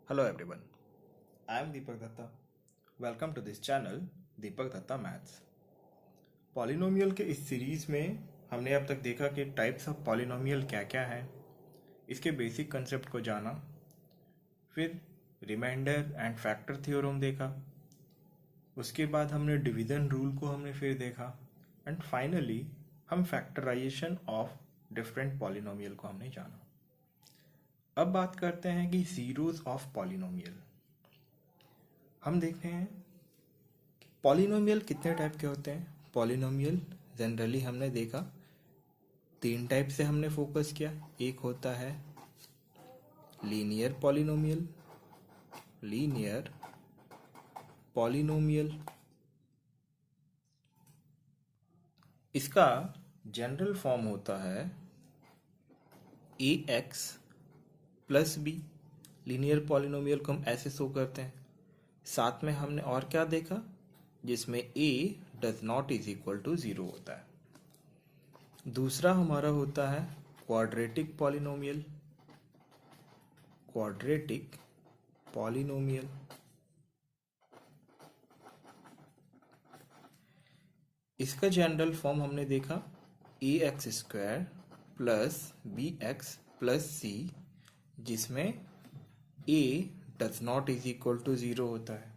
Hello everyone, I am Deepak Datta. Welcome to this channel Deepak Datta Maths. Polynomial के इस series में हमने अब तक देखा कि टाइप्स ऑफ पॉलिनोमियल क्या क्या हैं, इसके बेसिक कंसेप्ट को जाना, फिर रिमाइंडर एंड फैक्टर थ्योरम देखा, उसके बाद हमने डिवीजन रूल को हमने फिर देखा एंड फाइनली हम फैक्टराइजेशन ऑफ डिफरेंट पॉलिनोमियल को हमने जाना। अब बात करते हैं कि जीरोस ऑफ पॉलिनोमियल। हम देखते हैं पॉलिनोमियल कितने टाइप के होते हैं। पॉलिनोमियल जनरली हमने देखा 3 टाइप से हमने फोकस किया। एक होता है लीनियर पॉलिनोमियल। इसका जनरल फॉर्म होता है ax plus b. Linear polynomial को हम ऐसे शो करते हैं। साथ में हमने और क्या देखा, जिसमें a does not is equal to 0 होता है। दूसरा हमारा होता है क्वाड्रेटिक पॉलिनोमियल। इसका जनरल फॉर्म हमने देखा ax square plus bx plus c, जिसमें a does not is equal to 0 होता है।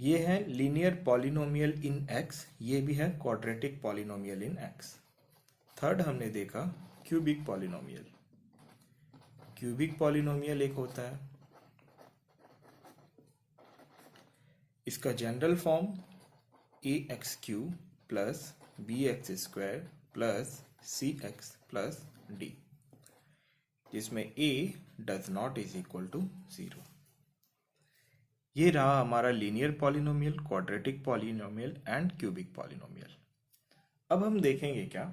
ये है लीनियर पॉलिनोमियल इन x, ये भी है quadratic polynomial in x। Third हमने देखा क्यूबिक पॉलिनोमियल एक होता है। इसका जनरल फॉर्म ax cube plus bx square plus cx plus d, जिसमें a does not is equal to 0। ये रहा हमारा linear polynomial, quadratic polynomial and cubic polynomial. अब हम देखेंगे क्या,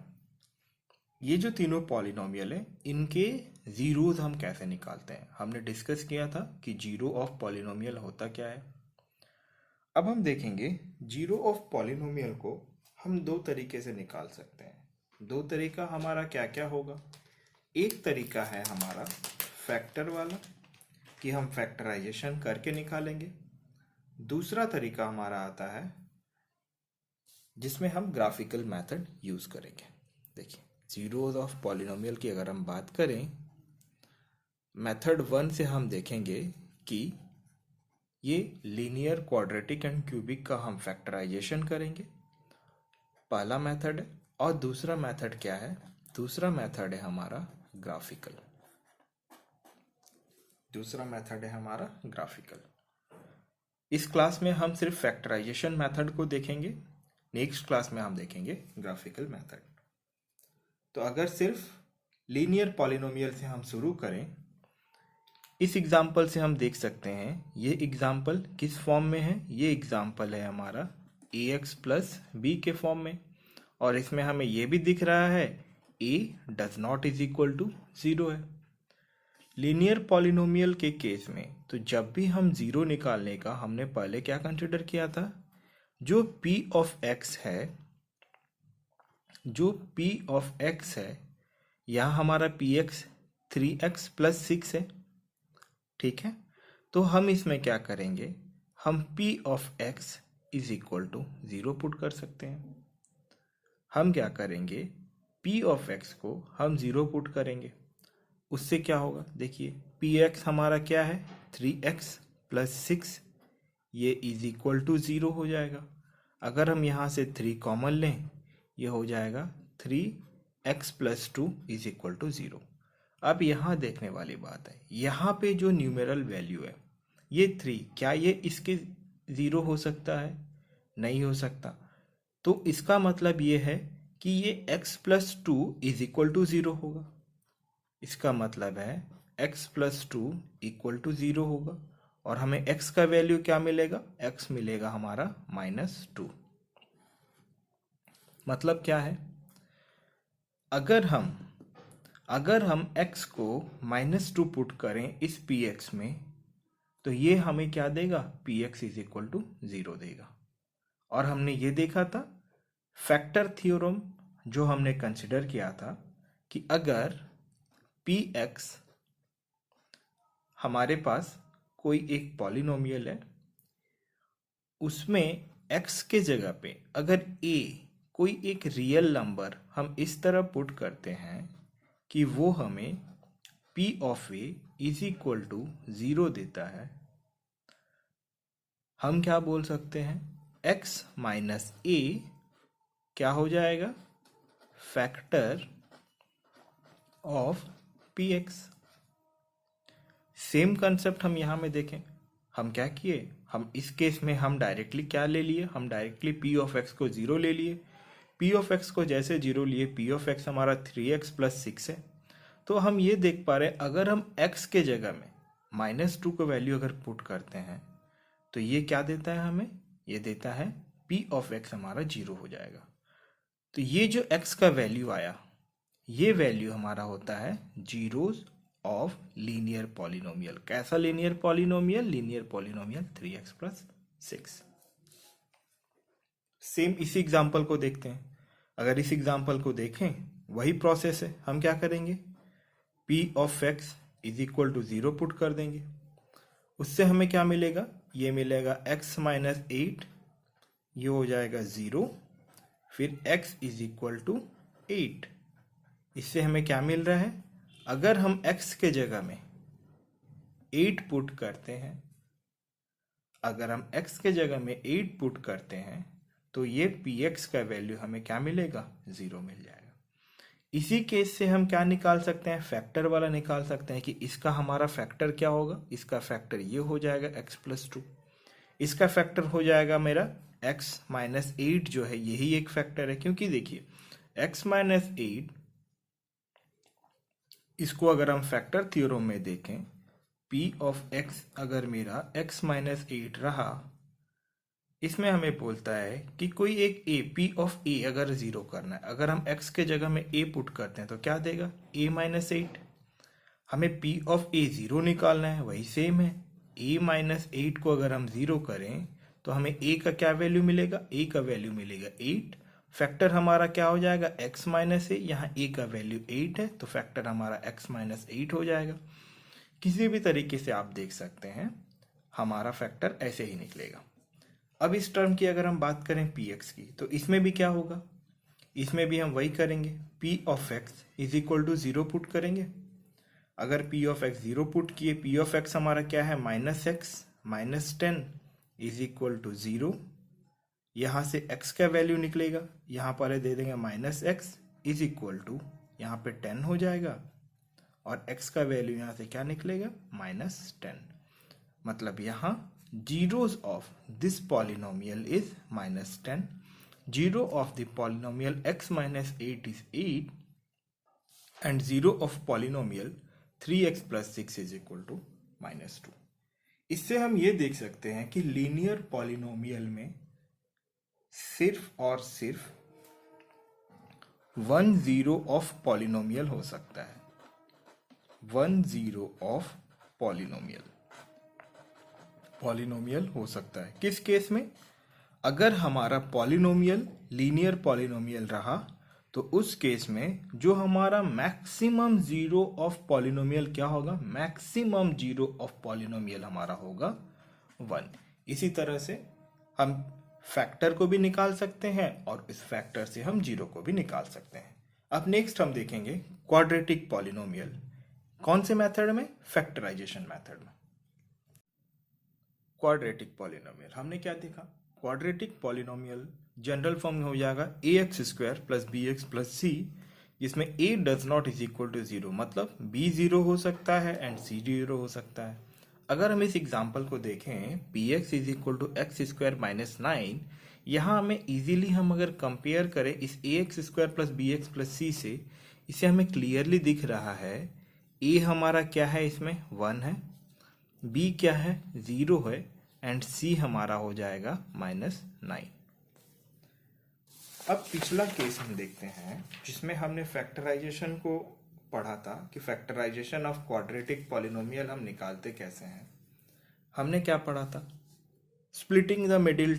ये जो तीनों पॉलिनोमियल है इनके जीरोस हम कैसे निकालते हैं। हमने डिस्कस किया था कि जीरो ऑफ पॉलिनोमियल होता क्या है। अब हम देखेंगे जीरो ऑफ पॉलिनोमियल को हम 2 तरीके से निकाल सकते हैं। 2 तरीका हमारा क्या क्या होगा। एक तरीका है हमारा फैक्टर वाला कि हम फैक्टराइजेशन करके निकालेंगे। दूसरा तरीका हमारा आता है जिसमें हम ग्राफिकल मेथड यूज करेंगे। देखिए, जीरोस ऑफ पॉलिनोमियल की अगर हम बात करें, मेथड 1 से हम देखेंगे कि ये लीनियर, क्वाड्रेटिक एंड क्यूबिक का हम फैक्टराइजेशन करेंगे, पहला मेथड है। और दूसरा मेथड क्या है, दूसरा मेथड है हमारा ग्राफिकल। इस क्लास में हम सिर्फ फैक्टराइजेशन मेथड को देखेंगे, नेक्स्ट क्लास में हम देखेंगे ग्राफिकल मेथड। तो अगर सिर्फ लीनियर पॉलिनोमियल से हम शुरू करें, इस एग्जाम्पल से हम देख सकते हैं ये एग्जाम्पल किस फॉर्म में है। ये एग्जाम्पल है हमारा ax प्लस बी के फॉर्म में, और इसमें हमें ये भी दिख रहा है a does not is equal to 0 है। लीनियर पॉलिनोमियल के केस में तो जब भी हम 0 निकालने का हमने पहले क्या कंसिडर किया था, जो p ऑफ x है, यहाँ हमारा px 3x प्लस 6 है, ठीक है। तो हम इसमें क्या करेंगे, हम p of x is equal to 0 put कर सकते हैं। हम क्या करेंगे, p ऑफ x को हम 0 पुट करेंगे, उससे क्या होगा, देखिए px हमारा क्या है 3x प्लस 6, ये इज इक्वल टू 0 हो जाएगा। अगर हम यहाँ से 3 कॉमन लें, ये हो जाएगा 3x plus 2 is equal to 0। अब यहाँ देखने वाली बात है, यहाँ पे जो न्यूमेरल वैल्यू है ये 3, क्या ये इसके 0 हो सकता है? नहीं हो सकता। तो इसका मतलब ये है कि ये x plus 2 is equal to 0 होगा। इसका मतलब है x प्लस 2 इक्वल टू 0 होगा, और हमें x का वैल्यू क्या मिलेगा, x मिलेगा हमारा -2। मतलब क्या है, अगर हम x को -2 पुट करें इस px में, तो ये हमें क्या देगा, px इज इक्वल टू 0 देगा। और हमने ये देखा था फैक्टर थ्योरम, जो हमने कंसिडर किया था कि अगर px हमारे पास कोई एक पॉलिनोमियल है, उसमें x के जगह पे अगर a कोई एक रियल नंबर हम इस तरह पुट करते हैं कि वो हमें p of a is equal to 0 देता है, हम क्या बोल सकते हैं, x माइनस a क्या हो जाएगा, factor of px। Same concept हम यहाँ में देखें, हम क्या किए, हम इस केस में हम डायरेक्टली क्या ले लिए, हम डायरेक्टली p ऑफ x को 0 ले लिए। p ऑफ x को जैसे 0 लिए, p ऑफ x हमारा 3x प्लस 6 है। तो हम ये देख पा रहे हैं अगर हम x के जगह में -2 को वैल्यू अगर पुट करते हैं तो ये क्या देता है हमें, ये देता है p ऑफ x हमारा 0 हो जाएगा। तो ये जो x का वैल्यू आया, ये वैल्यू हमारा होता है जीरोस ऑफ लीनियर पॉलिनोमियल। कैसा linear polynomial, linear polynomial 3x plus 6। Same इसी एग्जाम्पल को देखते हैं। अगर इस एग्जाम्पल को देखें, वही प्रोसेस है, हम क्या करेंगे, p of x is equal to 0 put कर देंगे। उससे हमें क्या मिलेगा, ये मिलेगा x माइनस 8, ये हो जाएगा 0, फिर x इज इक्वल टू 8। इससे हमें क्या मिल रहा है, अगर हम x के जगह में 8 पुट करते हैं, अगर हम x के जगह में 8 पुट करते हैं तो ये px का वैल्यू हमें क्या मिलेगा, 0 मिल जाएगा। इसी केस से हम क्या निकाल सकते हैं, फैक्टर वाला निकाल सकते हैं कि इसका हमारा फैक्टर क्या होगा, इसका फैक्टर ये हो जाएगा x प्लस 2, इसका फैक्टर हो जाएगा मेरा x माइनस 8 जो है, यही एक फैक्टर है। क्योंकि देखिए x माइनस 8, इसको अगर हम फैक्टर थ्योरम में देखें, p ऑफ x अगर मेरा x माइनस 8 रहा, इसमें हमें बोलता है कि कोई एक a, p ऑफ a अगर 0 करना है, अगर हम x के जगह में a पुट करते हैं तो क्या देगा, a माइनस 8। हमें p ऑफ a 0 निकालना है, वही सेम है, a माइनस 8 को अगर हम 0 करें तो हमें a का क्या वैल्यू मिलेगा, a का वैल्यू मिलेगा 8। फैक्टर हमारा क्या हो जाएगा, x माइनस a, यहाँ a का वैल्यू 8 है तो फैक्टर हमारा x माइनस 8 हो जाएगा। किसी भी तरीके से आप देख सकते हैं, हमारा फैक्टर ऐसे ही निकलेगा। अब इस टर्म की अगर हम बात करें px की, तो इसमें भी क्या होगा, इसमें भी हम वही करेंगे, p of x is equal to 0 put करेंगे। अगर p ऑफ x 0 पुट किए, p ऑफ x हमारा क्या है, minus x minus 10 is equal to 0। यहाँ से x का वैल्यू निकलेगा, यहाँ पर दे देंगे minus x is equal to, यहाँ पे 10 हो जाएगा, और x का वैल्यू यहाँ से क्या निकलेगा, माइनस 10। मतलब यहाँ zeros of this polynomial is minus 10। Zero of the polynomial x minus 8 is 8, and zero of polynomial 3x plus 6 is equal to minus 2। इससे हम ये देख सकते हैं कि लीनियर पॉलिनोमियल में सिर्फ और सिर्फ 1 जीरो ऑफ पॉलिनोमियल हो सकता है, 1 जीरो ऑफ पॉलिनोमियल हो सकता है। किस केस में, अगर हमारा पॉलिनोमियल लीनियर पॉलिनोमियल रहा तो उस केस में जो हमारा मैक्सिमम जीरो ऑफ पॉलिनोमियल क्या होगा, मैक्सिमम जीरो ऑफ पॉलिनोमियल हमारा होगा 1। इसी तरह से हम फैक्टर को भी निकाल सकते हैं और इस फैक्टर से हम जीरो को भी निकाल सकते हैं। अब नेक्स्ट हम देखेंगे क्वाड्रेटिक पॉलिनोमियल। कौन से मेथड में, फैक्टराइजेशन मेथड में। क्वाड्रेटिक पॉलिनोमियल हमने क्या देखा, क्वाड्रेटिक पॉलिनोमियल जनरल फॉर्म में हो जाएगा ax square plus bx plus c, जिसमें a does not is equal to 0, मतलब b 0 हो सकता है एंड c 0 हो सकता है। अगर हम इस एग्जाम्पल को देखें, px is equal to x square minus 9, यहाँ हमें इजीली हम अगर कंपेयर करें इस ax square plus bx plus c से, इसे हमें क्लियरली दिख रहा है a हमारा क्या है, इसमें 1 है, b क्या है, 0 है, एंड c हमारा हो जाएगा माइनस 9। अब पिछला केस हम देखते हैं जिसमें हमने फैक्टराइजेशन को पढ़ा था कि फैक्टराइजेशन ऑफ क्वाड्रेटिक पॉलिनोमियल हम निकालते कैसे हैं। हमने क्या पढ़ा था, स्प्लिटिंग द मिडिल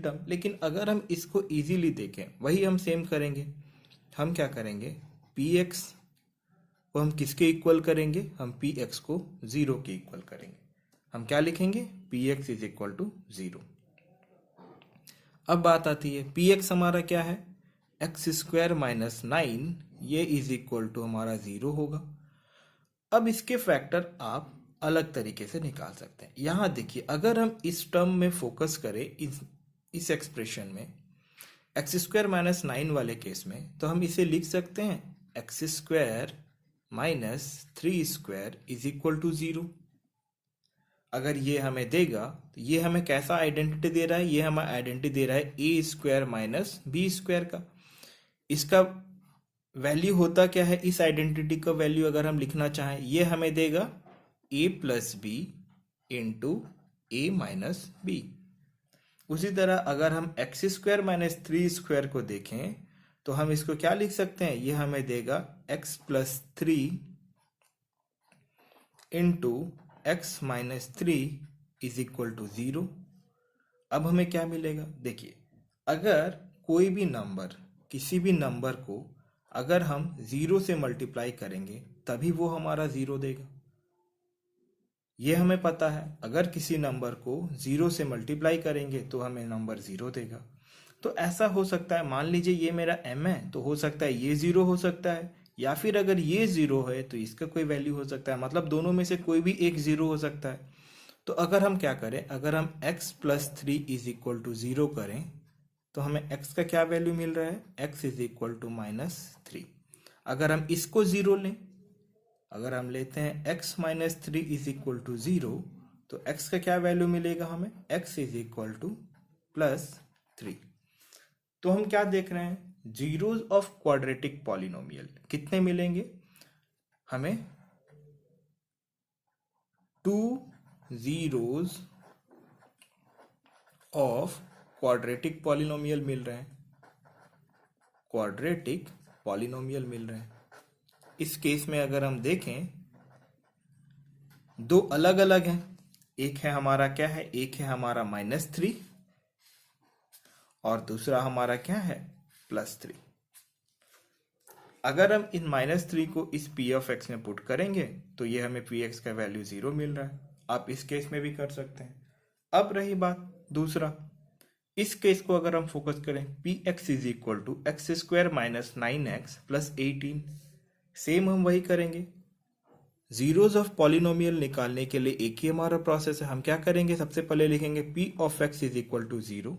टर्म। लेकिन अगर हम इसको इजीली देखें, वही हम सेम करेंगे। हम क्या करेंगे, px को हम किसके इक्वल करेंगे, हम पी एक्स को 0 के इक्वल करेंगे। हम क्या लिखेंगे, p x is equal to 0। अब बात आती है पी एक्स हमारा क्या है, एक्स स्क्वायर माइनस 9, ये इज इक्वल टू हमारा 0 होगा। अब इसके फैक्टर आप अलग तरीके से निकाल सकते हैं। यहां देखिए, अगर हम इस टर्म में फोकस करें, इस एक्सप्रेशन में एक्स स्क्वायर माइनस 9 वाले केस में, तो हम इसे लिख सकते हैं x square minus 3 square is equal to 0। अगर ये हमें देगा तो ये हमें कैसा आइडेंटिटी दे रहा है, ये हमें आइडेंटिटी दे रहा है ए स्क्वायर माइनस बी स्क्वायर का। इसका वैल्यू होता क्या है, इस आइडेंटिटी का वैल्यू अगर हम लिखना चाहें, ये हमें देगा ए प्लस बी इंटू ए माइनस बी। उसी तरह अगर हम एक्स स्क्वायर माइनस 3 स्क्वायर को देखें तो हम इसको क्या लिख सकते हैं, ये हमें देगा x plus 3 into x minus 3 is equal to 0। अब हमें क्या मिलेगा, देखिए अगर कोई भी नंबर, किसी भी नंबर को अगर हम 0 से मल्टीप्लाई करेंगे तभी वो हमारा 0 देगा। ये हमें पता है, अगर किसी नंबर को 0 से मल्टीप्लाई करेंगे तो हमें नंबर 0 देगा। तो ऐसा हो सकता है, मान लीजिए ये मेरा m है, तो हो सकता है ये 0 हो सकता है, या फिर अगर ये 0 है तो इसका कोई वैल्यू हो सकता है, मतलब दोनों में से कोई भी एक 0 हो सकता है। तो अगर हम क्या करें, अगर हम x plus 3 is equal to 0 करें तो हमें x का क्या वैल्यू मिल रहा है, x is equal to minus 3। अगर हम इसको 0 लें, अगर हम लेते हैं x minus 3 is equal to 0, तो x का क्या वैल्यू मिलेगा हमें, x is equal to plus 3। तो हम क्या देख रहे हैं, जीरोज ऑफ क्वाड्रेटिक पॉलिनोमियल कितने मिलेंगे हमें, 2 जीरोज ऑफ क्वाड्रेटिक पॉलिनोमियल मिल रहे हैं, क्वाड्रेटिक पॉलिनोमियल मिल रहे हैं। इस केस में अगर हम देखें, दो अलग अलग हैं, एक है हमारा क्या है, एक है हमारा माइनस 3 और दूसरा हमारा क्या है, प्लस 3। अगर हम इन माइनस 3 को इस पी ऑफ एक्स में पुट करेंगे तो ये हमें पी एक्स का वैल्यू 0 मिल रहा है। आप इस केस में भी कर सकते हैं। अब रही बात दूसरा, इस केस को अगर हम फोकस करें, p x is equal to x square minus 9x plus 18, same हम वही करेंगे। जीरोज ऑफ पॉलिनोमियल निकालने के लिए एक ही हमारा प्रोसेस है। हम क्या करेंगे, सबसे पहले लिखेंगे p of x is equal to 0।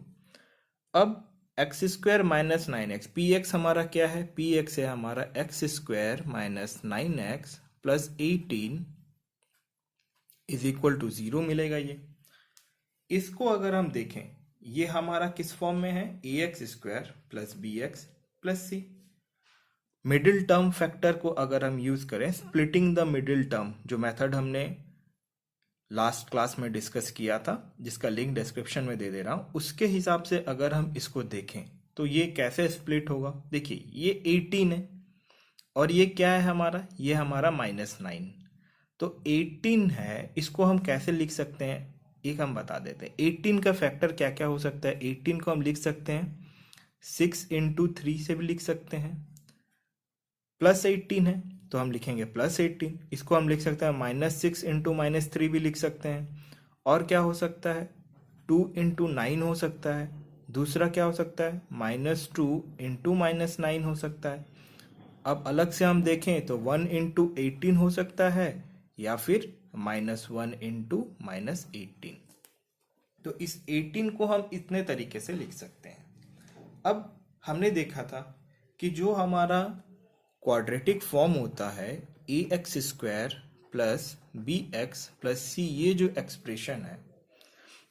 अब x square minus 9x, p x हमारा क्या है, पी एक्स है हमारा x square minus 9x plus 18 is equal to 0 मिलेगा। ये इसको अगर हम देखें, ये हमारा किस फॉर्म में है, a x square plus b x plus c. Middle term factor को अगर हम यूज करें, स्प्लिटिंग द मिडिल टर्म, जो मेथड हमने लास्ट क्लास में डिस्कस किया था, जिसका लिंक डिस्क्रिप्शन में दे दे रहा हूं, उसके हिसाब से अगर हम इसको देखें तो ये कैसे स्प्लिट होगा। देखिए ये 18 है और ये क्या है हमारा, ये हमारा माइनस 9। तो 18 है, इसको हम कैसे लिख सकते हैं, एक हम बता देते हैं। 18 का फैक्टर क्या क्या हो सकता है, 18 को हम लिख सकते हैं 6 इंटू 3 से भी लिख सकते हैं, प्लस 18 है तो हम लिखेंगे प्लस 18। इसको हम लिख सकते हैं माइनस 6 इंटू माइनस 3 भी लिख सकते हैं। और क्या हो सकता है, 2 इंटू 9 हो सकता है। दूसरा क्या हो सकता है, माइनस 2 इंटू माइनस 9 हो सकता है। अब अलग से हम देखें तो 1 इंटू 18 हो सकता है, या फिर माइनस 1 इंटू माइनस 18। तो इस 18 को हम इतने तरीके से लिख सकते हैं। अब हमने देखा था कि जो हमारा क्वाड्रेटिक फॉर्म होता है, a x square plus b x plus c, ये जो एक्सप्रेशन है,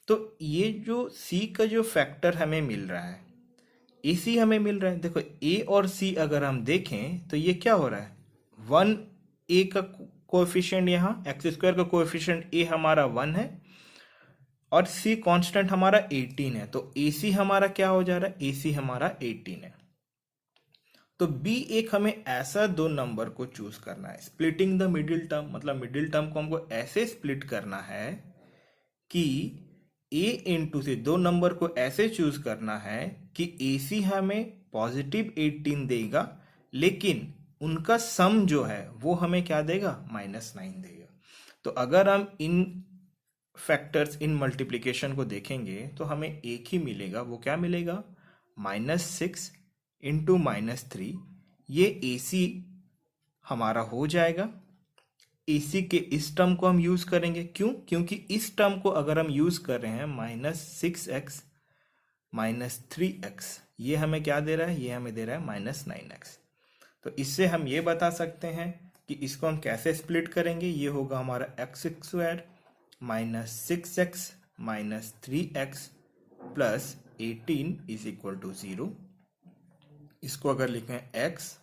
तो ये जो सी का जो फैक्टर हमें मिल रहा है, ए सी हमें मिल रहा है। देखो ए और सी अगर हम देखें तो ये क्या हो रहा है, 1 ए का कोएफिशिएंट, यहाँ एक्स स्क्वायर का कोएफिशिएंट ए हमारा 1 है और सी कांस्टेंट हमारा 18 है। तो ए सी हमारा क्या हो जा रहा है, ए सी हमारा 18 है। तो बी एक हमें ऐसा दो नंबर को चूज करना है, स्प्लिटिंग द मिडिल टर्म, मतलब मिडिल टर्म को हमको ऐसे स्प्लिट करना है कि ए इंटू से दो नंबर को ऐसे चूज करना है कि ए सी हमें पॉजिटिव 18 देगा, लेकिन उनका सम जो है वो हमें क्या देगा, -9 देगा। तो अगर हम इन फैक्टर्स, इन मल्टीप्लिकेशन को देखेंगे तो हमें एक ही मिलेगा, वो क्या मिलेगा, -6 इंटू -3। ये AC हमारा हो जाएगा। AC के इस टर्म को हम यूज करेंगे, क्यों, क्योंकि इस टर्म को अगर हम यूज कर रहे हैं -6x -3x, ये हमें क्या दे रहा है, ये हमें दे रहा है -9x। तो इससे हम ये बता सकते हैं कि इसको हम कैसे स्प्लिट करेंगे। ये होगा हमारा x² -6x -3x plus 18 is equal to 0। इसको अगर लिखें x,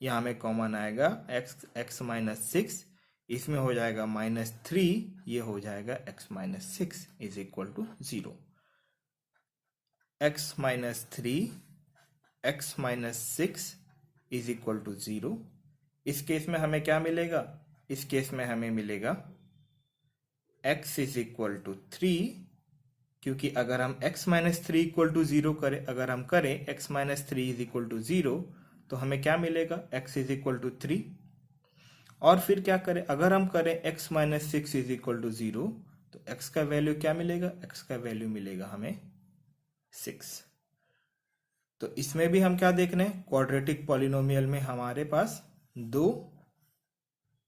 यहाँ में कॉमन आएगा x -6, इसमें हो जाएगा -3, ये हो जाएगा x -6 is equal to 0। x -3 x -6 is equal to 0। इस केस में हमें क्या मिलेगा, इस केस में हमें मिलेगा x इज इक्वल टू 3, क्योंकि अगर हम x -3 इक्वल टू 0 करें, अगर हम करें x -3 इज इक्वल टू 0, तो हमें क्या मिलेगा, x इज इक्वल टू 3। और फिर क्या करें, अगर हम करें x -6 इज इक्वल टू 0, तो x का वैल्यू क्या मिलेगा, x का वैल्यू मिलेगा हमें 6। तो इसमें भी हम क्या देख रहे हैं, क्वाड्रेटिक पॉलिनोमियल में हमारे पास दो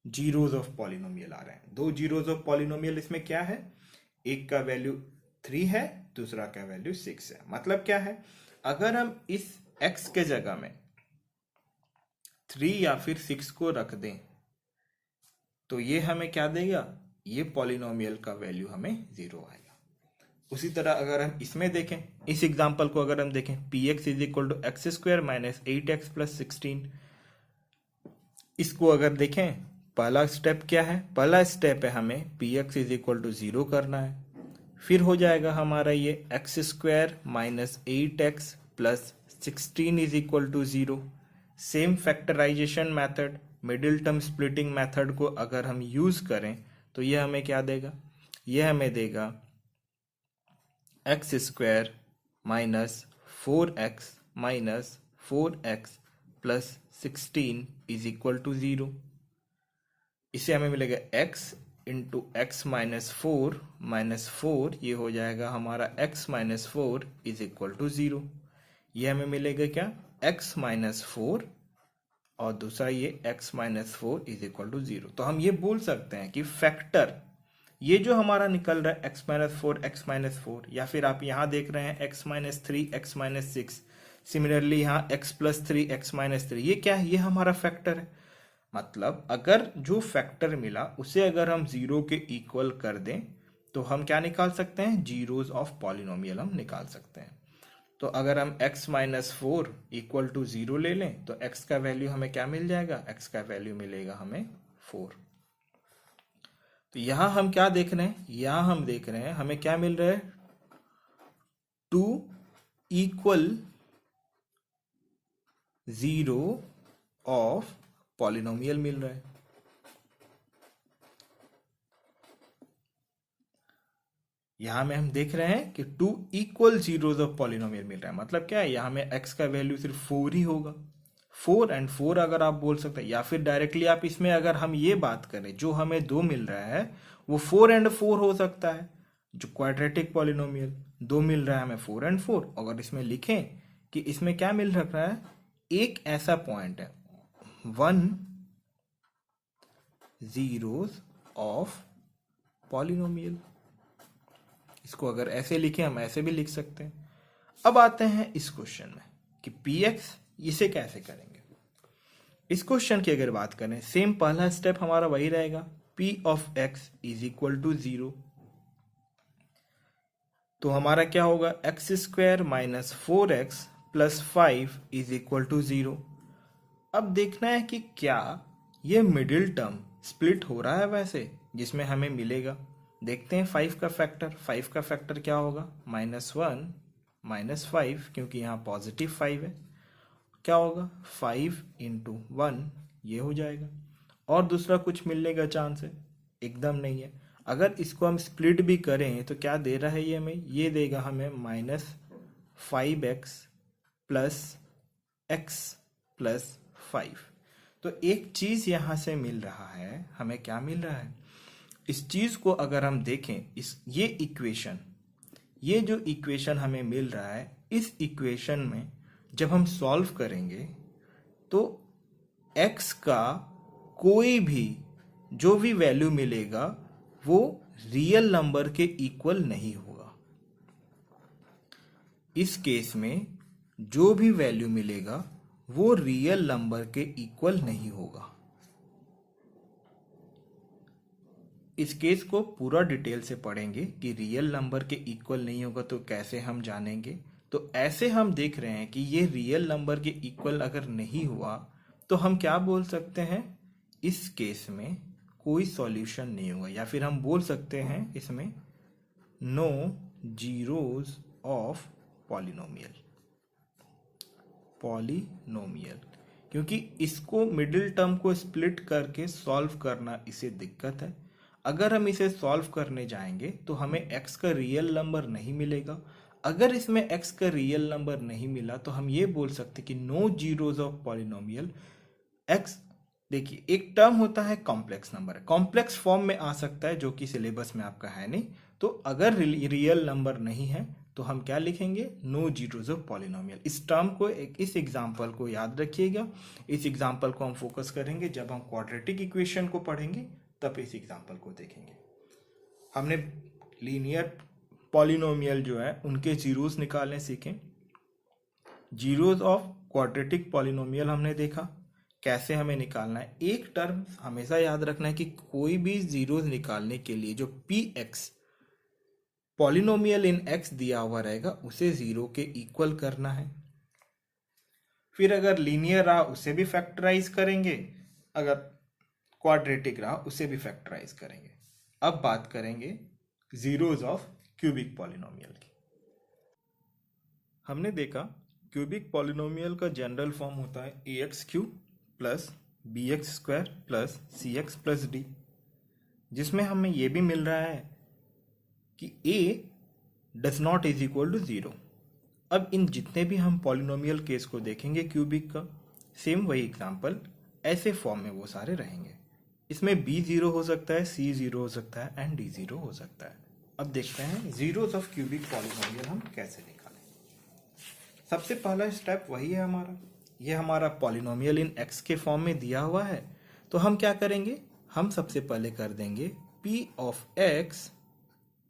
जीरोज ऑफ पॉलिनोमियल आ रहे हैं। दो जीरोज ऑफ पॉलिनोमियल इसमें क्या है, एक का वैल्यू 3 है, दूसरा का वैल्यू 6 है। मतलब क्या है, अगर हम इस x के जगह में 3 या फिर 6 को रख दें तो ये हमें क्या देगा, ये पॉलिनोमियल का वैल्यू हमें 0 आएगा। उसी तरह अगर हम इसमें देखें, इस एग्जांपल को अगर हम देखें, px is equal to x² -8x plus 16, इसको अगर देखें, पहला स्टेप क्या है, पहला स्टेप है हमें px इज इक्वल टू 0 करना है। फिर हो जाएगा हमारा ये x² -8x plus 16 is equal to 0। Same factorization method, middle term splitting method को अगर हम यूज करें तो ये हमें क्या देगा, ये हमें देगा x² -4x -4x plus 16 is equal to 0। इसे हमें मिलेगा x इंटू x -4, ये हो जाएगा हमारा x -4 इज इक्वल टू 0। ये हमें मिलेगा क्या, x -4 और दूसरा ये x -4 इज इक्वल टू 0। तो हम ये बोल सकते हैं कि फैक्टर ये जो हमारा निकल रहा है x -4 या फिर आप यहां देख रहे हैं x -3 x -6, सिमिलरली यहाँ x + 3 x -3, ये क्या है, ये हमारा फैक्टर है। मतलब अगर जो फैक्टर मिला उसे अगर हम 0 के इक्वल कर दें तो हम क्या निकाल सकते हैं, जीरोज ऑफ पॉलिनोमियल हम निकाल सकते हैं। तो अगर हम x -4 इक्वल टू 0 ले लें तो x का वैल्यू हमें क्या मिल जाएगा, x का वैल्यू मिलेगा हमें 4। तो यहां हम क्या देख रहे हैं, यहां हम देख रहे हैं हमें क्या मिल रहा है, 2 इक्वल 0 ऑफ पॉलिनोमियल मिल रहा है। यहां में हम देख रहे हैं कि 2 इक्वल जीरोज ऑफ पॉलिनोमियल मिल रहा है। मतलब क्या है, यहां में x का वैल्यू सिर्फ 4 ही होगा, 4 एंड 4 अगर आप बोल सकते हैं, या फिर डायरेक्टली आप इसमें अगर हम ये बात करें जो हमें 2 मिल रहा है वो 4 एंड 4 हो सकता है। जो क्वाड्रेटिक पॉलिनोमियल 2 मिल रहा है हमें 4 एंड 4, अगर इसमें लिखें कि इसमें क्या मिल रहा है, एक ऐसा पॉइंट है 1 जीरोज ऑफ पॉलिनोमियल। इसको अगर ऐसे लिखें हम ऐसे भी लिख सकते हैं। अब आते हैं इस क्वेश्चन में कि px इसे कैसे करेंगे। इस क्वेश्चन की अगर बात करें, सेम पहला स्टेप हमारा वही रहेगा, p of x is equal to 0। तो हमारा क्या होगा, x² -4x plus 5 is equal to 0। अब देखना है कि क्या ये मिडिल टर्म स्प्लिट हो रहा है वैसे, जिसमें हमें मिलेगा। देखते हैं 5 का फैक्टर क्या होगा, -1 -5, क्योंकि यहाँ पॉजिटिव 5 है, क्या होगा 5 इंटू 1, ये हो जाएगा। और दूसरा कुछ मिलने का चांस है, एकदम नहीं है। अगर इसको हम स्प्लिट भी करें तो क्या दे रहा है ये हमें, ये देगा हमें -5x प्लस x प्लस 5। तो एक चीज यहां से मिल रहा है, हमें क्या मिल रहा है, इस चीज को अगर हम देखें, ये इक्वेशन, ये जो इक्वेशन हमें मिल रहा है, इस इक्वेशन में जब हम सॉल्व करेंगे तो x का कोई भी जो भी वैल्यू मिलेगा वो रियल नंबर के इक्वल नहीं होगा। इस केस में जो भी वैल्यू मिलेगा वो रियल नंबर के इक्वल नहीं होगा। इस केस को पूरा डिटेल से पढ़ेंगे कि रियल नंबर के इक्वल नहीं होगा तो कैसे हम जानेंगे। तो ऐसे हम देख रहे हैं कि ये रियल नंबर के इक्वल अगर नहीं हुआ तो हम क्या बोल सकते हैं, इस केस में कोई सॉल्यूशन नहीं होगा, या फिर हम बोल सकते हैं इसमें नो जीरोस ऑफ पॉलिनोमियल। क्योंकि इसको मिडिल टर्म को स्प्लिट करके सॉल्व करना इसे दिक्कत है। अगर हम इसे सॉल्व करने जाएंगे तो हमें x का रियल नंबर नहीं मिलेगा। अगर इसमें x का रियल नंबर नहीं मिला तो हम ये बोल सकते कि no zeros of polynomial x। देखिए, एक टर्म होता है कॉम्प्लेक्स नंबर, कॉम्प्लेक्स फॉर्म में आ सकता है जो कि सिलेबस में आपका है नहीं। तो अगर रियल नंबर नहीं है तो हम क्या लिखेंगे, नो जीरोस ऑफ पॉलिनोमियल। इस टर्म को, इस एग्जांपल को याद रखिएगा। इस एग्जांपल को हम फोकस करेंगे जब हम क्वाड्रेटिक इक्वेशन को पढ़ेंगे, तब इस एग्जांपल को देखेंगे। हमने लीनियर पॉलिनोमियल जो है उनके जीरोस निकालने सीखे। जीरोस ऑफ क्वाड्रेटिक पॉलिनोमियल हमने देखा कैसे हमें निकालना है। एक टर्म हमेशा याद रखना है कि कोई भी जीरोस निकालने के लिए जो पी एक्स पॉलिनोमियल इन एक्स दिया हुआ रहेगा उसे जीरो के इक्वल करना है। फिर अगर लीनियर रहा उसे भी फैक्टराइज करेंगे, अगर क्वाड्रेटिक रहा उसे भी फैक्टराइज करेंगे। अब बात करेंगे जीरोस ऑफ क्यूबिक पॉलिनोमियल की। हमने देखा क्यूबिक पॉलिनोमियल का जनरल फॉर्म होता है a x cube plus b x square plus c x plus d, जिसमें हमें यह भी मिल रहा है कि a does not is equal to zero. अब इन जितने भी हम पॉलिनोमियल केस को देखेंगे क्यूबिक का, सेम वही एग्जांपल ऐसे फॉर्म में वो सारे रहेंगे। इसमें b जीरो हो सकता है, c जीरो हो सकता है एंड d जीरो हो सकता है। अब देखते हैं जीरोस ऑफ क्यूबिक पॉलिनोमियल हम कैसे निकालें। सबसे पहला स्टेप वही है हमारा, ये हमारा पॉलिनोमियल इन x के फॉर्म में दिया हुआ है। तो हम क्या करेंगे, हम सबसे पहले कर देंगे p of x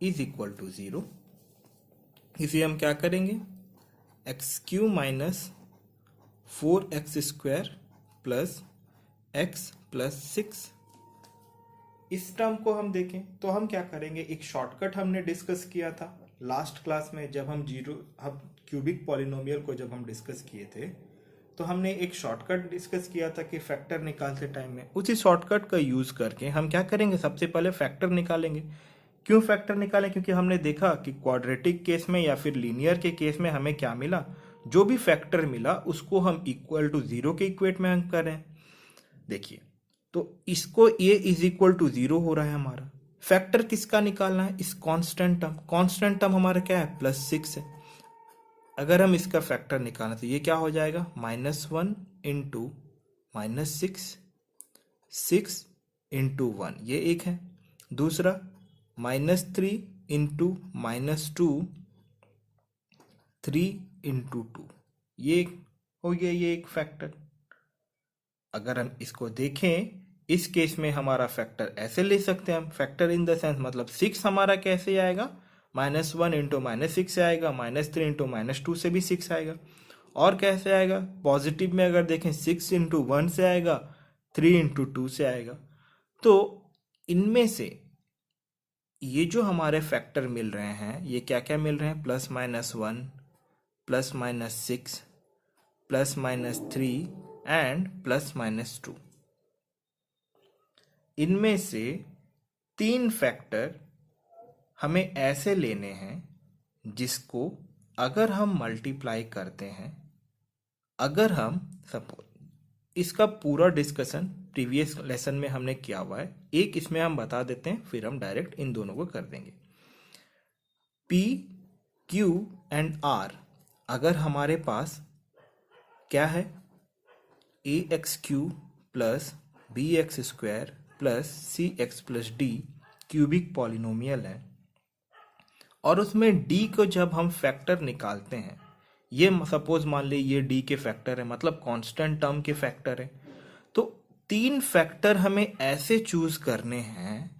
is equal to zero. इसे हम क्या करेंगे, x cube minus 4x square plus x plus 6। इस टर्म को हम देखें तो हम क्या करेंगे, एक शॉर्टकट हमने डिस्कस किया था लास्ट क्लास में जब हम क्यूबिक पॉलिनोमियल को जब हम डिस्कस किए थे, तो हमने एक शॉर्टकट डिस्कस किया था कि फैक्टर निकालते टाइम में। उसी शॉर्टकट का यूज करके हम क्या करेंगे, सबसे पहले फैक्टर निकालेंगे। क्यों फैक्टर निकालें, क्योंकि हमने देखा कि क्वाड्रेटिक केस में या फिर लीनियर के केस में हमें क्या मिला, जो भी फैक्टर मिला उसको हम इक्वल टू जीरो के इक्वेट में हम करें। देखिए, तो इसको ये इज इक्वल टू जीरो हो रहा है हमारा। फैक्टर किसका निकालना है, इस कांस्टेंट टर्म हमारा क्या है, प्लस 6 है। अगर हम इसका फैक्टर निकालना तो ये क्या हो जाएगा, -1 इंटू -6, 6 इंटू 1, ये एक है। दूसरा -3 इंटू -2, 3 इंटू 2, ये हो गया, ये एक फैक्टर। अगर हम इसको देखें, इस केस में हमारा फैक्टर ऐसे ले सकते हैं हम, फैक्टर इन द सेंस मतलब 6 हमारा कैसे आएगा, -1 इंटू -6 से आएगा, -3 इंटू -2 से भी 6 आएगा। और कैसे आएगा, पॉजिटिव में अगर देखें 6 इंटू 1 से आएगा, 3 इंटू 2 से आएगा। तो इनमें से ये जो हमारे फैक्टर मिल रहे हैं, ये क्या क्या मिल रहे हैं, +-1, +-6, +-3 एंड +-2। इनमें से 3 फैक्टर हमें ऐसे लेने हैं जिसको अगर हम मल्टीप्लाई करते हैं, अगर हम सपोज, इसका पूरा डिस्कशन प्रीवियस लेसन में हमने किया हुआ है, एक इसमें हम बता देते हैं फिर हम डायरेक्ट इन दोनों को कर देंगे। P, Q एंड R अगर हमारे पास क्या है, ax cube plus b x square plus c x plus d cubic polynomial है, और उसमें d को जब हम फैक्टर निकालते हैं, ये सपोज मान ली ये d के फैक्टर है, मतलब कांस्टेंट टर्म के फैक्टर है, तो 3 फैक्टर हमें ऐसे चूज करने हैं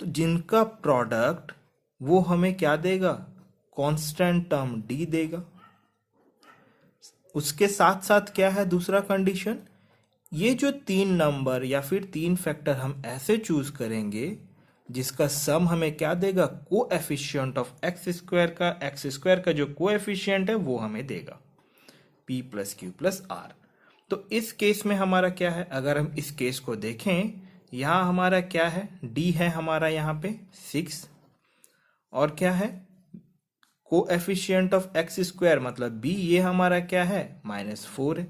तो जिनका प्रोडक्ट वो हमें क्या देगा, कांस्टेंट टर्म d देगा। उसके साथ साथ क्या है दूसरा कंडीशन, ये जो 3 नंबर या फिर 3 फैक्टर हम ऐसे चूज करेंगे जिसका सम हमें क्या देगा, कोएफिशिएंट ऑफ एक्स स्क्वायर का जो कोएफिशिएंट है वो हमें देगा p plus q plus r. तो इस केस में हमारा क्या है, अगर हम इस केस को देखें, यहां हमारा क्या है, d है हमारा यहाँ पे 6, और क्या है कोएफिशिएंट ऑफ एक्स स्क्वायर मतलब b, ये हमारा क्या है -4 है।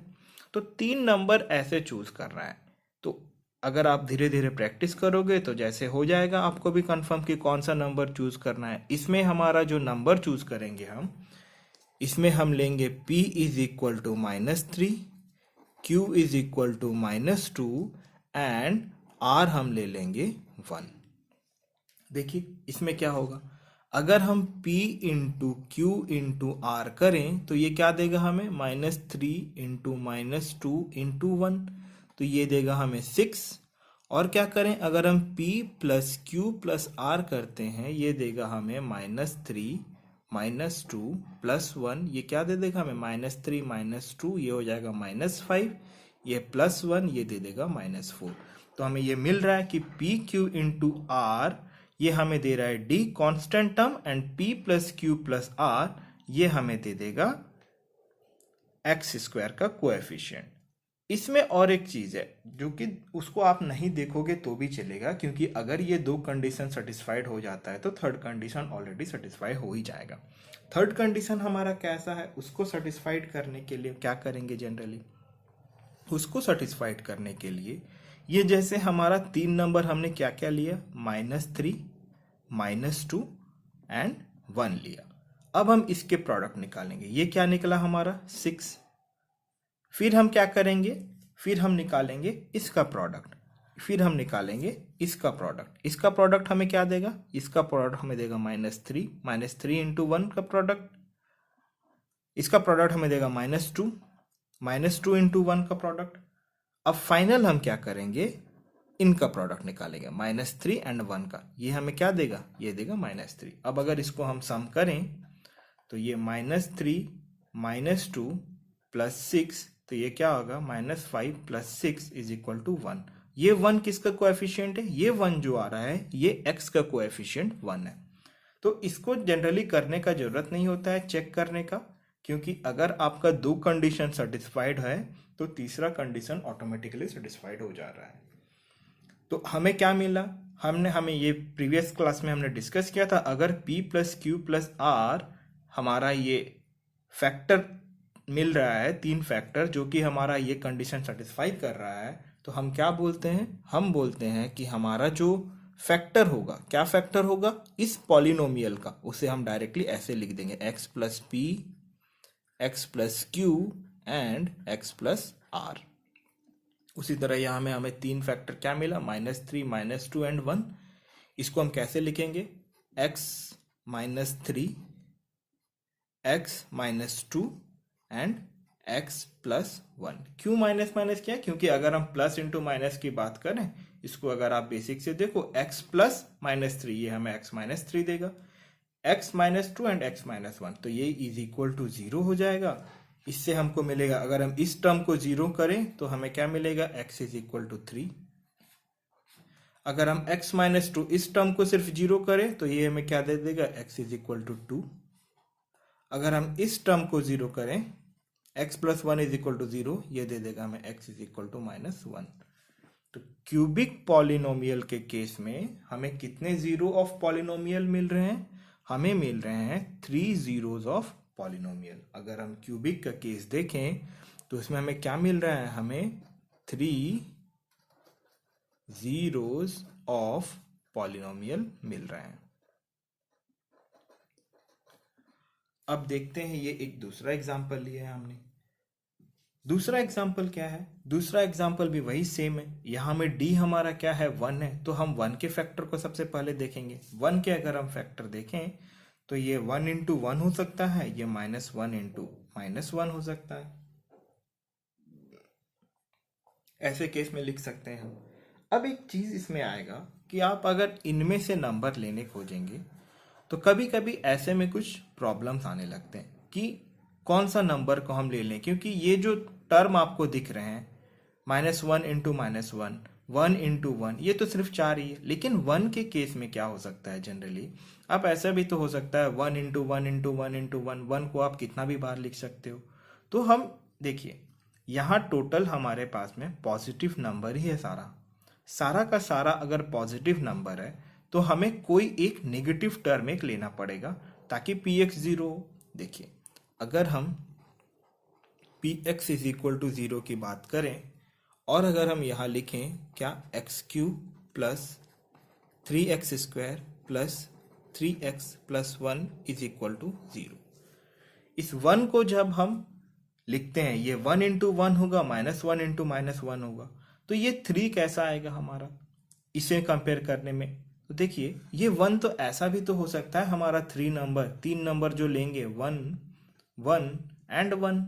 तो 3 नंबर ऐसे चूज कर रहा है। तो अगर आप धीरे धीरे प्रैक्टिस करोगे तो जैसे हो जाएगा आपको भी कंफर्म कि कौन सा नंबर चूज करना है। इसमें हमारा जो नंबर चूज करेंगे हम, इसमें हम लेंगे p is equal to -3, q is equal to -2 and r हम ले लेंगे 1। देखिए इसमें क्या होगा, अगर हम p into q into r करें तो ये क्या देगा हमें, -3 इंटू -2 इंटू 1, तो ये देगा हमें 6। और क्या करें, अगर हम p plus q plus r करते हैं, ये देगा हमें -3 -2 प्लस 1, ये क्या दे देगा हमें -3 -2, ये हो जाएगा -5, ये प्लस 1 ये दे देगा -4। तो हमें ये मिल रहा है कि p क्यू इंटू आर ये हमें दे रहा है d constant term, and p plus q plus r ये हमें दे देगा एक्स स्क्वायर का कोएफिशिएंट। इसमें और एक चीज है जो कि उसको आप नहीं देखोगे तो भी चलेगा, क्योंकि अगर ये 2 कंडीशन सेटिस्फाइड हो जाता है तो थर्ड कंडीशन ऑलरेडी सेटिस्फाई हो ही जाएगा। थर्ड कंडीशन हमारा कैसा है, उसको सेटिस्फाइड करने के लिए क्या करेंगे, जनरली उसको सेटिस्फाइड करने के लिए ये जैसे हमारा 3 नंबर हमने क्या क्या लिया, -3 -2 एंड 1 लिया। अब हम इसके प्रोडक्ट निकालेंगे, ये क्या निकला हमारा 6। फिर हम क्या करेंगे, फिर हम निकालेंगे इसका प्रोडक्ट, फिर हम निकालेंगे इसका प्रोडक्ट। इसका प्रोडक्ट हमें क्या देगा, इसका प्रोडक्ट हमें देगा -3 इंटू 1 का प्रोडक्ट, इसका प्रोडक्ट हमें देगा -2 इंटू 1 का प्रोडक्ट। अब फाइनल हम क्या करेंगे, इनका प्रोडक्ट निकालेंगे -3 एंड 1 का, ये हमें क्या देगा, ये देगा -3। अब अगर इसको हम सम करें तो ये -3 -2 प्लस 6, तो ये क्या होगा -5 प्लस 6 इज इक्वल टू 1। ये 1 किसका कोएफिशिएंट है, ये 1 जो आ रहा है ये x का कोएफिशिएंट 1 है। तो इसको जनरली करने का जरूरत नहीं होता है चेक करने का, क्योंकि अगर आपका 2 कंडीशन सेटिस्फाइड है तो तीसरा कंडीशन ऑटोमेटिकली सेटिस्फाइड हो जा रहा है। तो हमें क्या मिला, हमें ये प्रीवियस क्लास में हमने डिस्कस किया था, अगर p plus q plus r हमारा ये फैक्टर मिल रहा है, 3 फैक्टर जो कि हमारा ये कंडीशन सेटिस्फाई कर रहा है, तो हम क्या बोलते हैं, हम बोलते हैं कि हमारा जो फैक्टर होगा, क्या फैक्टर होगा इस पॉलिनोमियल का, उसे हम डायरेक्टली ऐसे लिख देंगे x plus p x plus q and x plus r. उसी तरह यहाँ में हमें 3 फैक्टर क्या मिला, -3 -2 एंड 1। इसको हम कैसे लिखेंगे, x -3 x -2 and x plus 1। क्यों माइनस माइनस किया, क्योंकि अगर हम प्लस इंटू माइनस की बात करें, इसको अगर आप बेसिक से देखो, x प्लस -3 ये हमें x -3 देगा, x -2 एंड x -1, तो ये इज इक्वल टू 0 हो जाएगा। इससे हमको मिलेगा, अगर हम इस टर्म को 0 करें तो हमें क्या मिलेगा, x इज इक्वल टू 3। अगर हम x -2 इस टर्म को सिर्फ 0 करें तो ये हमें क्या दे देगा, x इज इक्वल टू 2। अगर हम इस टर्म को 0 करें, x plus 1 is equal to 0, ये दे देगा हमें x इज इक्वल टू -1। तो क्यूबिक पॉलिनोमियल के केस में हमें कितने जीरो ऑफ पॉलिनोमियल मिल रहे हैं, हमें मिल रहे हैं 3 जीरोज ऑफ पॉलिनोमियल। अगर हम क्यूबिक का केस देखें तो इसमें हमें क्या मिल रहा है, हमें 3 जीरोज ऑफ पॉलिनोमियल मिल रहे हैं। अब देखते हैं, ये एक दूसरा एग्जांपल लिया है हमने। दूसरा एग्जाम्पल क्या है, दूसरा एग्जाम्पल भी वही सेम है। यहाँ में डी हमारा क्या है, 1 है, तो हम 1 के फैक्टर को सबसे पहले देखेंगे। 1 के अगर हम फैक्टर देखें तो ये 1 इंटू 1 हो सकता है, ये -1 इंटू -1 हो सकता है। ऐसे केस में लिख सकते हैं हम। अब एक चीज इसमें आएगा कि आप अगर इनमें से नंबर लेने खोजेंगे तो कभी कभी ऐसे में कुछ प्रॉब्लम्स आने लगते हैं कि कौन सा नंबर को हम ले लें, क्योंकि ये जो टर्म आपको दिख रहे हैं -1 इंटू -1, 1 इंटू 1, ये तो सिर्फ 4 ही है। लेकिन 1 के केस में क्या हो सकता है, जनरली आप ऐसा भी तो हो सकता है 1 इंटू 1 इंटू 1 इंटू 1, 1 को आप कितना भी बार लिख सकते हो। तो हम देखिए यहाँ टोटल हमारे पास में पॉजिटिव नंबर ही है, सारा सारा का सारा अगर पॉजिटिव नंबर है तो हमें कोई एक नेगेटिव टर्म एक लेना पड़ेगा ताकि px 0 हो। देखिए अगर हम px इज इक्वल टू 0 की बात करें और अगर हम यहाँ लिखें क्या, x³ plus 3x² plus 3x plus 1 is equal to 0, इस 1 को जब हम लिखते हैं ये 1 इंटू 1 होगा, -1 इंटू -1 होगा, तो ये 3 कैसा आएगा हमारा इसे कंपेयर करने में। तो देखिए ये 1 तो ऐसा भी तो हो सकता है हमारा 3 नंबर जो लेंगे 1 1 एंड 1,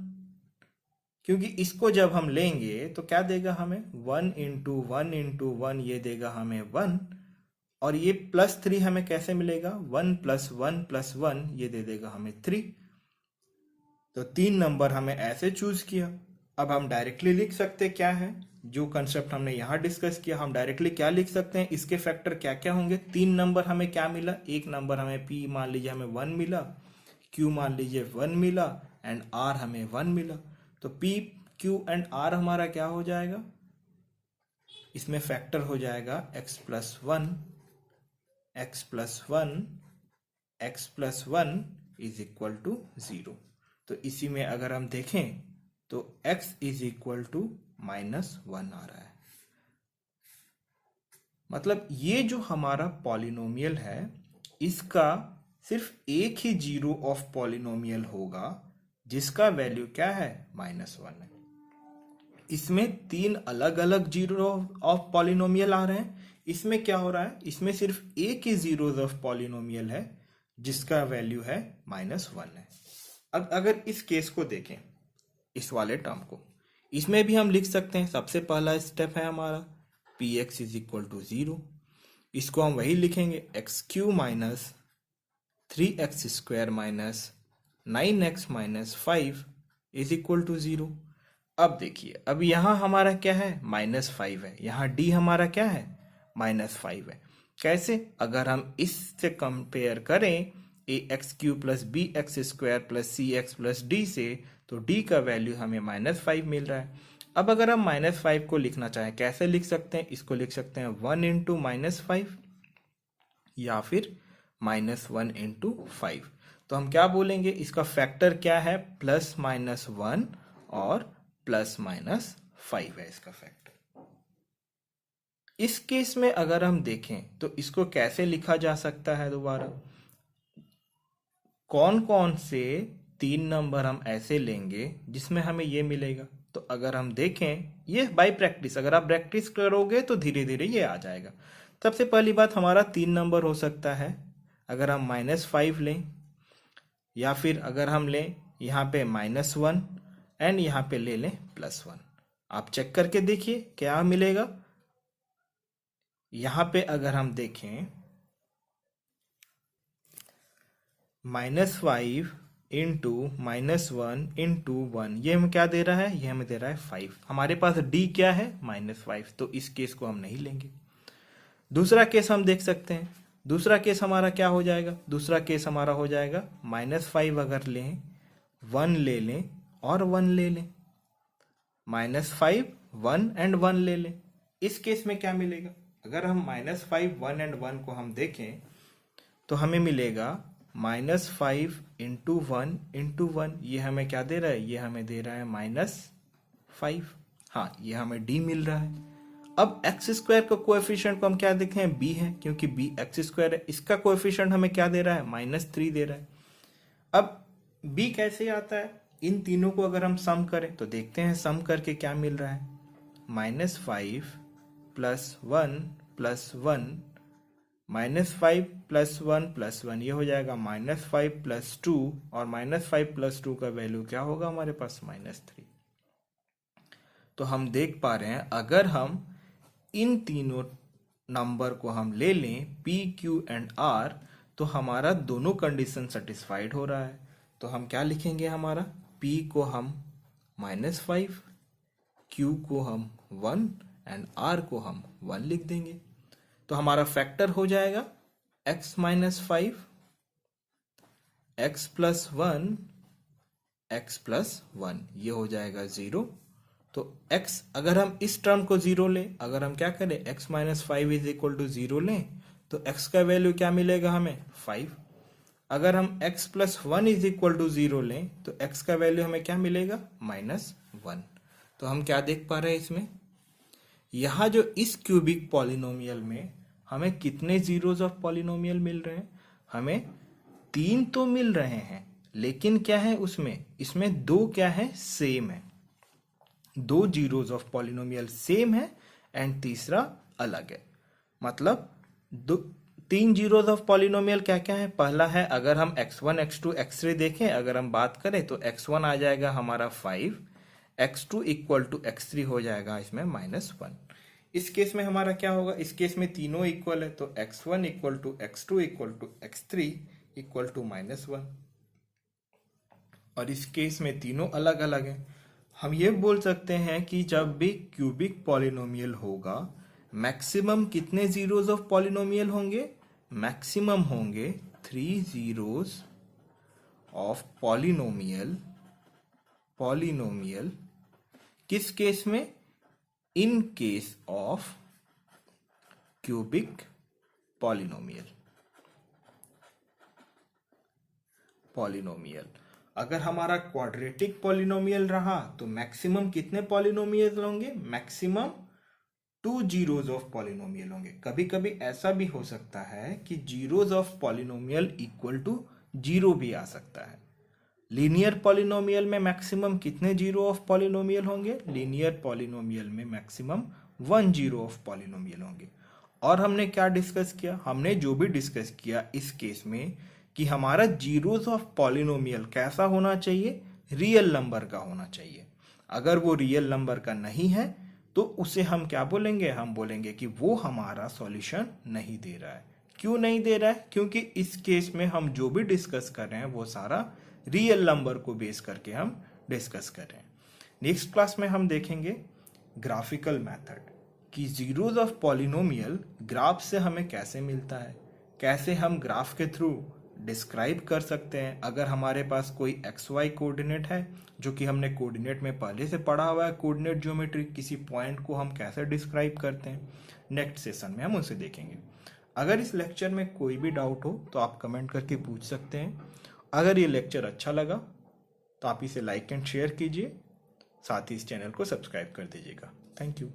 क्योंकि इसको जब हम लेंगे तो क्या देगा हमें, 1 इंटू 1 इंटू 1 ये देगा हमें 1, और ये +3 हमें कैसे मिलेगा, 1 प्लस 1 प्लस 1 ये दे देगा हमें 3। तो 3 नंबर हमें ऐसे चूज किया। अब हम डायरेक्टली लिख सकते क्या है, जो कंसेप्ट हमने यहाँ डिस्कस किया, हम डायरेक्टली क्या लिख सकते हैं, इसके फैक्टर क्या क्या होंगे। 3 नंबर हमें क्या मिला, एक नंबर हमें p मान लीजिए हमें 1 मिला, q मान लीजिए 1 मिला, एंड r हमें 1 मिला। तो p q एंड r हमारा क्या हो जाएगा, इसमें फैक्टर हो जाएगा x plus 1 x plus 1 x plus 1 is equal to 0। तो इसी में अगर हम देखें तो x इज इक्वल टू -1 आ रहा है। मतलब ये जो हमारा पॉलिनोमियल है इसका सिर्फ एक ही जीरो ऑफ पॉलिनोमियल होगा जिसका वैल्यू क्या है, -1 है। इसमें 3 अलग अलग जीरो ऑफ पॉलिनोमियल आ रहे हैं, इसमें क्या हो रहा है, इसमें सिर्फ एक ही जीरोज ऑफ पॉलिनोमियल है जिसका वैल्यू है -1 है। अब अगर इस केस को देखें, इस वाले टर्म को, इसमें भी हम लिख सकते हैं। सबसे पहला स्टेप है हमारा px इज इक्वल टू 0, इसको हम वही लिखेंगे x³ minus 3x² minus 9x minus 5 is equal to 0। अब देखिए अब यहाँ हमारा क्या है, -5 है, यहाँ d हमारा क्या है, -5 है। कैसे, अगर हम इससे कंपेयर करें ax³ plus bx² plus cx plus d से, तो d का वैल्यू हमें -5 मिल रहा है। अब अगर हम -5 को लिखना चाहें कैसे लिख सकते हैं, इसको लिख सकते हैं 1 इंटू -5 या फिर -1 इंटू 5। तो हम क्या बोलेंगे, इसका फैक्टर क्या है, +-1 और +-5 है इसका फैक्टर। इस केस में अगर हम देखें तो इसको कैसे लिखा जा सकता है, दोबारा कौन कौन से 3 नंबर हम ऐसे लेंगे जिसमें हमें ये मिलेगा। तो अगर हम देखें, ये बाय प्रैक्टिस, अगर आप प्रैक्टिस करोगे तो धीरे धीरे ये आ जाएगा। सबसे पहली बात हमारा 3 नंबर हो सकता है, अगर हम -5 लें, या फिर अगर हम लें यहाँ पे -1 एंड यहाँ पे ले लें +1। आप चेक करके देखिए क्या मिलेगा। यहाँ पे अगर हम देखें -5 इंटू -1 इंटू 1, ये हमें क्या दे रहा है, ये हमें दे रहा है 5। हमारे पास d क्या है, -5, तो इस केस को हम नहीं लेंगे। दूसरा केस हम देख सकते हैं, दूसरा केस हमारा क्या हो जाएगा, दूसरा केस हमारा हो जाएगा -5 अगर लें, 1 ले लें और 1 ले लें, -5 1 एंड 1 ले लें। इस केस में क्या मिलेगा, अगर हम -5 1 एंड 1 को हम देखें तो हमें मिलेगा -5 इंटू 1 इंटू 1, ये हमें क्या दे रहा है, ये हमें दे रहा है -5। हाँ, ये हमें d मिल रहा है। अब x² का कोएफिशिएंट को हम क्या देखें, b है, क्योंकि b x² है। इसका कोएफिशिएंट हमें क्या दे रहा है, -3 दे रहा है। अब b कैसे आता है, इन तीनों को अगर हम सम करें तो देखते हैं सम करके क्या मिल रहा है। -5 + 1 + 1, -5 + 1 + 1 ये हो जाएगा -5 + 2, और -5 + 2 का वैल्यू क्या होगा हमारे पास -3। तो हम देख पा रहे हैं अगर हम इन तीनों नंबर को हम ले लें P, Q एंड R, तो हमारा दोनों कंडीशन सेटिस्फाइड हो रहा है। तो हम क्या लिखेंगे, हमारा P को हम -5, Q को हम 1 एंड R को हम 1 लिख देंगे। तो हमारा फैक्टर हो जाएगा x - 5, x + 1, x + 1, ये हो जाएगा 0। तो x अगर हम इस टर्म को 0 लें, अगर हम क्या करें x - 5 = 0 लें, तो x का वैल्यू क्या मिलेगा हमें 5। अगर हम x + 1 = 0 लें, तो x का वैल्यू हमें क्या मिलेगा -1। तो हम क्या देख पा रहे हैं इसमें, यहाँ जो इस क्यूबिक पॉलिनोमियल में हमें कितने जीरोज ऑफ पॉलिनोमियल मिल रहे हैं, हमें 3 तो मिल रहे हैं, लेकिन क्या है उसमें, इसमें 2 क्या है सेम है, 2 जीरोज ऑफ पॉलिनोमियल सेम है एंड तीसरा अलग है। मतलब 3 जीरोज ऑफ पॉलिनोमियल क्या क्या है, पहला है अगर हम x1 x2 x3 देखें, अगर हम बात करें तो x1 आ जाएगा हमारा 5, x2 = x3 हो जाएगा इसमें -1। इस केस में हमारा क्या होगा, इस केस में तीनों इक्वल है, तो x1 = x2 = x3 = -1, और इस केस में तीनों अलग अलग हैं। हम ये बोल सकते हैं कि जब भी क्यूबिक पॉलिनोमियल होगा, मैक्सिमम कितने जीरोज ऑफ पॉलिनोमियल होंगे, मैक्सिमम होंगे 3 जीरोज ऑफ पॉलिनोमियल किस केस में, in case of cubic polynomial. अगर हमारा क्वाड्रेटिक पॉलिनोमियल रहा तो मैक्सिमम कितने पॉलिनोमियल होंगे, मैक्सिमम 2 जीरोज ऑफ पॉलिनोमियल होंगे। कभी कभी ऐसा भी हो सकता है कि जीरोज ऑफ पॉलिनोमियल = 0 भी आ सकता है। लीनियर पॉलिनोमियल में मैक्सिमम कितने जीरो ऑफ पॉलिनोमियल होंगे, लीनियर पॉलिनोमियल में मैक्सिमम 1 जीरो ऑफ पॉलिनोमियल होंगे। और हमने क्या डिस्कस किया, हमने जो भी डिस्कस किया इस केस में कि हमारा जीरोज ऑफ पॉलिनोमियल कैसा होना चाहिए, रियल नंबर का होना चाहिए। अगर वो रियल नंबर का नहीं है तो उसे हम क्या बोलेंगे, हम बोलेंगे कि वो हमारा सॉल्यूशन नहीं दे रहा है। क्यों नहीं दे रहा है, क्योंकि इस केस में हम जो भी डिस्कस कर रहे हैं वो सारा रियल नंबर को बेस करके हम डिस्कस कर रहे हैं। नेक्स्ट क्लास में हम देखेंगे ग्राफिकल मेथड कि जीरोज ऑफ पॉलिनोमियल ग्राफ से हमें कैसे मिलता है, कैसे हम ग्राफ के थ्रू डिस्क्राइब कर सकते हैं। अगर हमारे पास कोई XY कोऑर्डिनेट है, जो कि हमने कोऑर्डिनेट में पहले से पढ़ा हुआ है, कोऑर्डिनेट ज्योमेट्री, किसी पॉइंट को हम कैसे डिस्क्राइब करते हैं, नेक्स्ट सेशन में हम उसे देखेंगे। अगर इस लेक्चर में कोई भी डाउट हो तो आप कमेंट करके पूछ सकते हैं। अगर ये लेक्चर अच्छा लगा तो आप इसे लाइक एंड शेयर कीजिए, साथ ही इस चैनल को सब्सक्राइब कर दीजिएगा। Thank you.